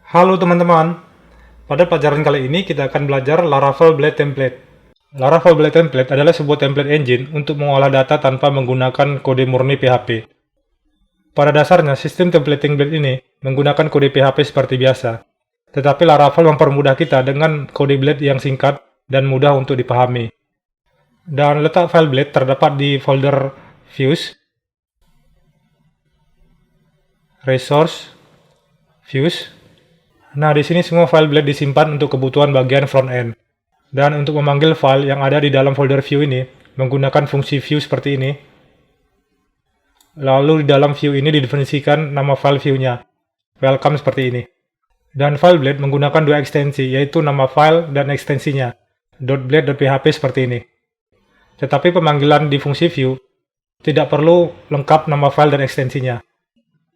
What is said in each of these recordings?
Halo teman-teman, pada pelajaran kali ini kita akan belajar Laravel Blade Template. Laravel Blade Template adalah sebuah template engine untuk mengolah data tanpa menggunakan kode murni PHP. Pada dasarnya, sistem templating Blade ini menggunakan kode PHP seperti biasa, tetapi Laravel mempermudah kita dengan kode Blade yang singkat dan mudah untuk dipahami. Dan letak file Blade terdapat di folder Views, Resource, Views. Nah, di sini semua file Blade disimpan untuk kebutuhan bagian front-end. Dan untuk memanggil file yang ada di dalam folder view ini, menggunakan fungsi view seperti ini. Lalu di dalam view ini didefinisikan nama file view-nya, welcome seperti ini. Dan file Blade menggunakan dua ekstensi, yaitu nama file dan ekstensinya, .blade.php seperti ini. Tetapi pemanggilan di fungsi view tidak perlu lengkap nama file dan ekstensinya.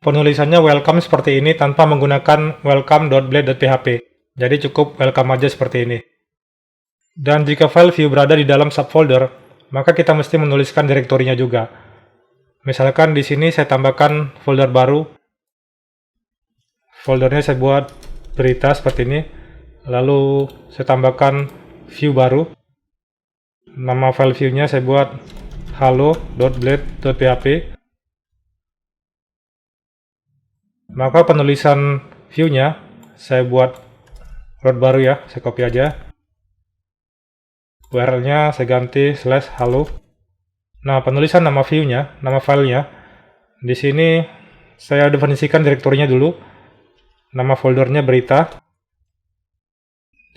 Penulisannya welcome seperti ini tanpa menggunakan welcome.blade.php. Jadi cukup welcome aja seperti ini. Dan jika file view berada di dalam subfolder, maka kita mesti menuliskan direktorinya juga. Misalkan di sini saya tambahkan folder baru. Foldernya saya buat berita seperti ini. Lalu saya tambahkan view baru. Nama file view-nya saya buat halo.blade.php. Maka penulisan view-nya saya buat root baru ya, saya copy aja. URL-nya saya ganti /halo. Nah, penulisan nama view-nya, nama filenya, di sini saya definisikan direktorinya dulu. Nama foldernya berita.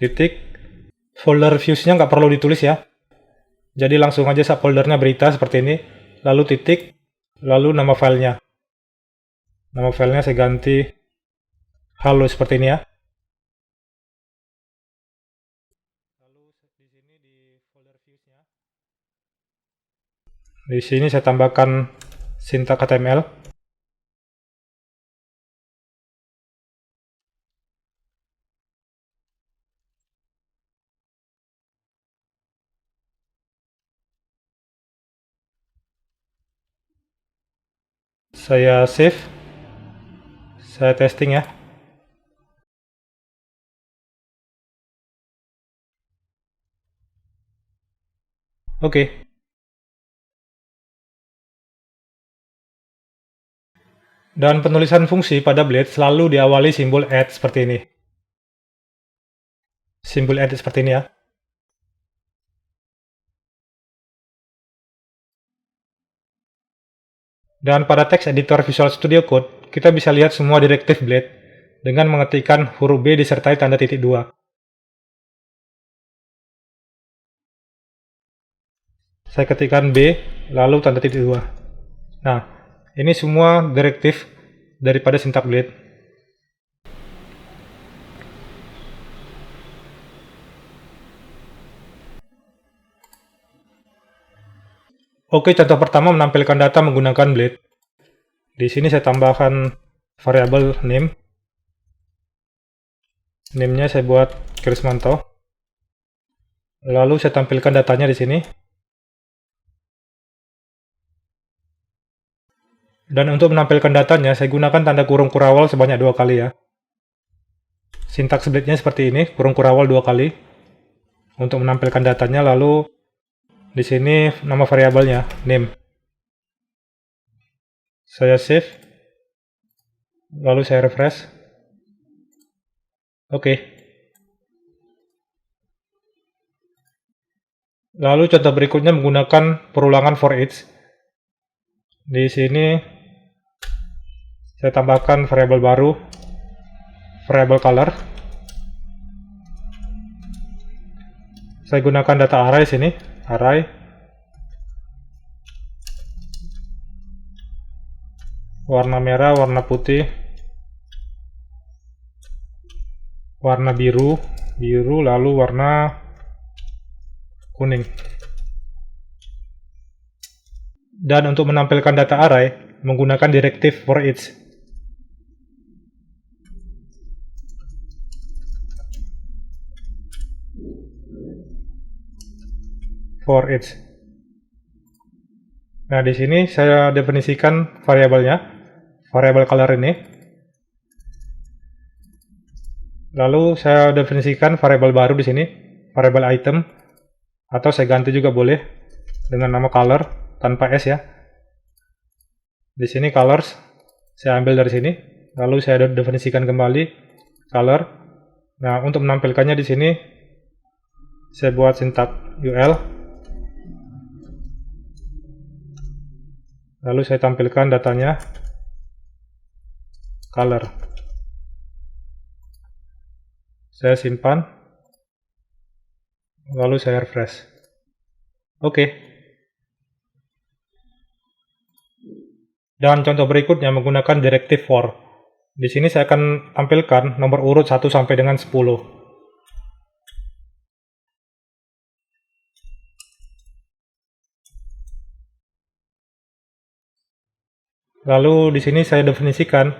Titik. Folder views-nya nggak perlu ditulis ya. Jadi langsung aja subfoldernya berita seperti ini. Lalu titik. Lalu nama filenya. Nama filenya saya ganti halo seperti ini ya. Lalu di sini di folder views-nya. Di sini saya tambahkan syntax HTML. Saya save. Saya testing ya. Oke. Dan penulisan fungsi pada Blade selalu diawali simbol add seperti ini. Simbol add seperti ini ya. Dan pada teks editor Visual Studio Code, kita bisa lihat semua direktif Blade dengan mengetikkan huruf B disertai tanda titik 2. Saya ketikkan B, lalu tanda titik 2. Nah, ini semua direktif daripada syntax Blade. Oke, contoh pertama menampilkan data menggunakan Blade. Di sini saya tambahkan variabel name. Name-nya saya buat Krismanto. Lalu saya tampilkan datanya di sini. Dan untuk menampilkan datanya, saya gunakan tanda kurung kurawal sebanyak 2 kali ya. Sintaks Blade-nya seperti ini, kurung kurawal 2 kali. Untuk menampilkan datanya, lalu di sini nama variabelnya, name. Saya save. Lalu saya refresh. Oke. Lalu contoh berikutnya menggunakan perulangan for each. Di sini saya tambahkan variabel baru, variabel color. Saya gunakan data array sini, array. Warna merah, warna putih, warna biru, lalu warna kuning. Dan untuk menampilkan data array, menggunakan direktif for each. For each. Nah, di sini saya definisikan variabelnya, variabel color ini. Lalu saya definisikan variabel baru di sini, variabel item, atau saya ganti juga boleh dengan nama color tanpa s ya. Di sini colors saya ambil dari sini, lalu saya definisikan kembali color. Nah, untuk menampilkannya di sini saya buat sintak ul, lalu saya tampilkan datanya color. Saya simpan, lalu saya refresh. Oke. Dan contoh berikutnya menggunakan directive for. Di sini saya akan tampilkan nomor urut 1 sampai dengan 10. Lalu di sini saya definisikan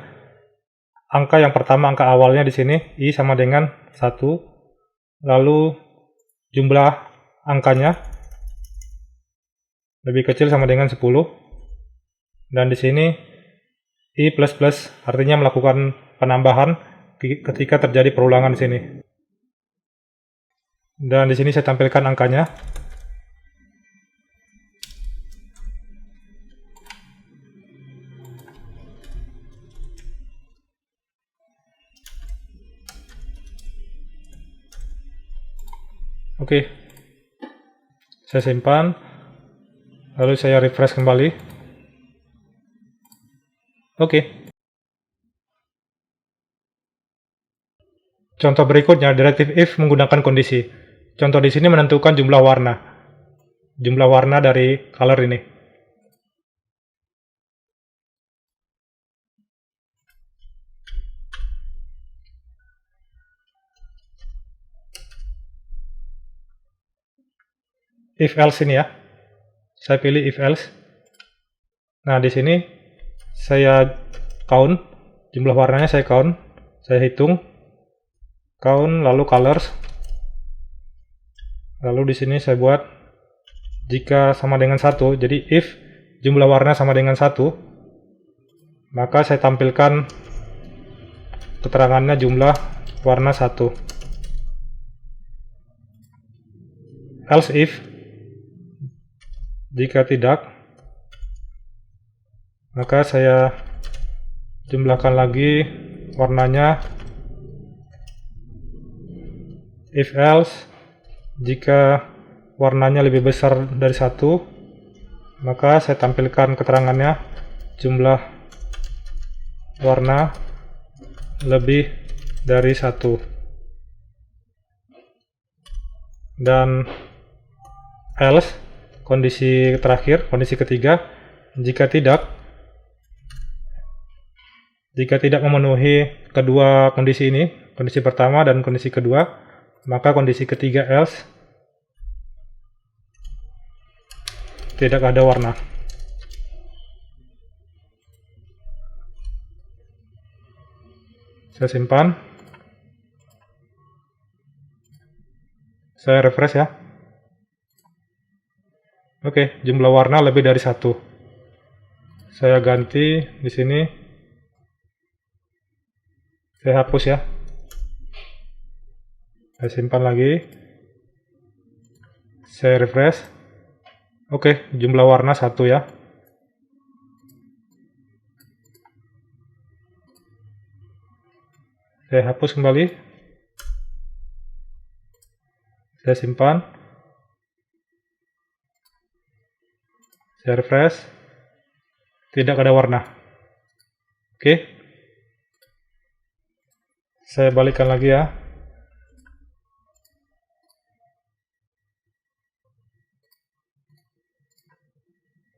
angka yang pertama, angka awalnya di sini i sama dengan 1. Lalu jumlah angkanya lebih kecil sama dengan 10. Dan di sini i plus plus artinya melakukan penambahan ketika terjadi perulangan di sini. Dan di sini saya tampilkan angkanya. Oke. Saya simpan. Lalu saya refresh kembali. Oke. Contoh berikutnya, directive if menggunakan kondisi. Contoh di sini menentukan jumlah warna. Jumlah warna dari color ini. If else ini ya. Saya pilih if else. Nah, di sini saya count, jumlah warnanya saya count, saya hitung, count, lalu colors. Lalu di sini saya buat jika sama dengan 1, jadi if jumlah warna sama dengan 1, maka saya tampilkan keterangannya jumlah warna 1. Else if jika tidak, maka saya jumlahkan lagi warnanya. If else jika warnanya lebih besar dari 1, maka saya tampilkan keterangannya jumlah warna lebih dari 1. Dan else kondisi terakhir, kondisi ketiga, jika tidak memenuhi kedua kondisi ini, kondisi pertama dan kondisi kedua, maka kondisi ketiga else tidak ada warna. Saya simpan. Saya refresh ya. Oke, jumlah warna lebih dari 1. Saya ganti di sini. Saya hapus ya. Saya simpan lagi. Saya refresh. Oke, jumlah warna 1 ya. Saya hapus kembali. Saya simpan. Saya refresh. Tidak ada warna. Oke. Saya balikkan lagi ya.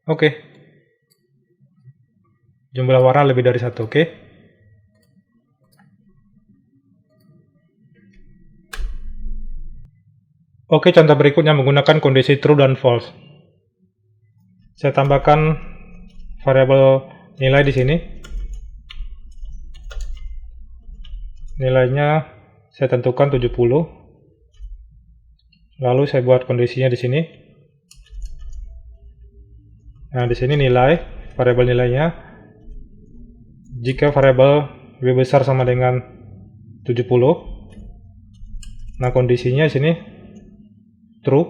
Oke. Jumlah warna lebih dari 1, oke. Oke, contoh berikutnya menggunakan kondisi true dan false. Saya tambahkan variabel nilai di sini. Nilainya saya tentukan 70. Lalu saya buat kondisinya di sini. Nah, di sini nilai, variabel nilainya. Jika variabel lebih besar sama dengan 70, Nah, kondisinya di sini true.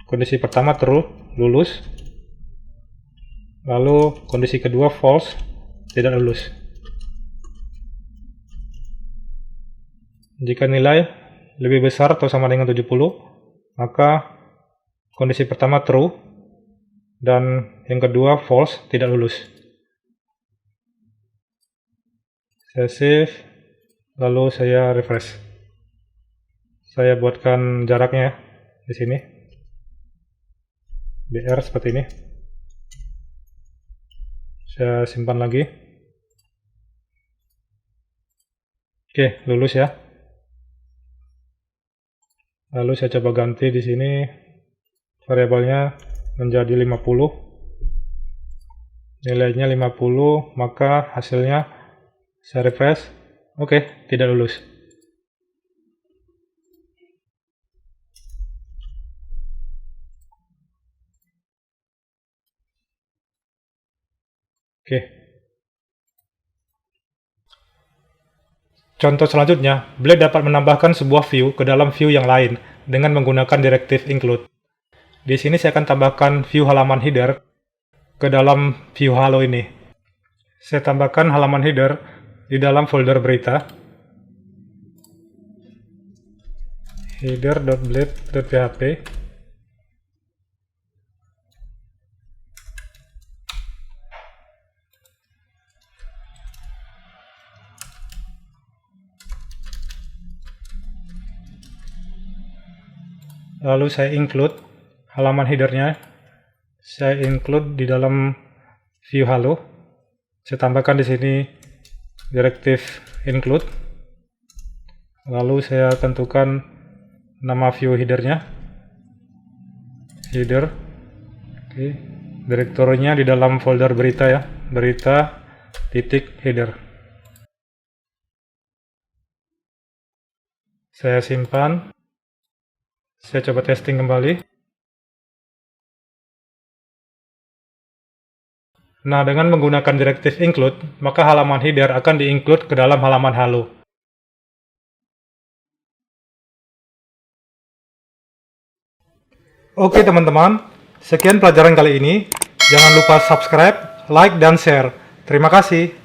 Kondisi pertama true, lulus. Lalu kondisi kedua false, tidak lulus. Jika nilai lebih besar atau sama dengan 70, maka kondisi pertama true dan yang kedua false, tidak lulus. Saya save, lalu saya refresh. Saya buatkan jaraknya di sini. BR seperti ini. Saya simpan lagi. Oke, lulus ya. Lalu saya coba ganti di sini variabelnya menjadi 50. Nilainya 50, maka hasilnya saya refresh. Oke, tidak lulus. Oke. Contoh selanjutnya, Blade dapat menambahkan sebuah view ke dalam view yang lain dengan menggunakan direktif include. Di sini saya akan tambahkan view halaman header ke dalam view halo ini. Saya tambahkan halaman header di dalam folder berita. Header.blade.php. Lalu saya include halaman headernya. Saya include di dalam view halo. Saya tambahkan di sini direktif include. Lalu saya tentukan nama view headernya. Header. Oke. Direktorinya di dalam folder berita ya. Berita titik header. Saya simpan. Saya coba testing kembali. Nah, dengan menggunakan direktif include, maka halaman header akan di-include ke dalam halaman halo. Oke teman-teman, sekian pelajaran kali ini. Jangan lupa subscribe, like, dan share. Terima kasih.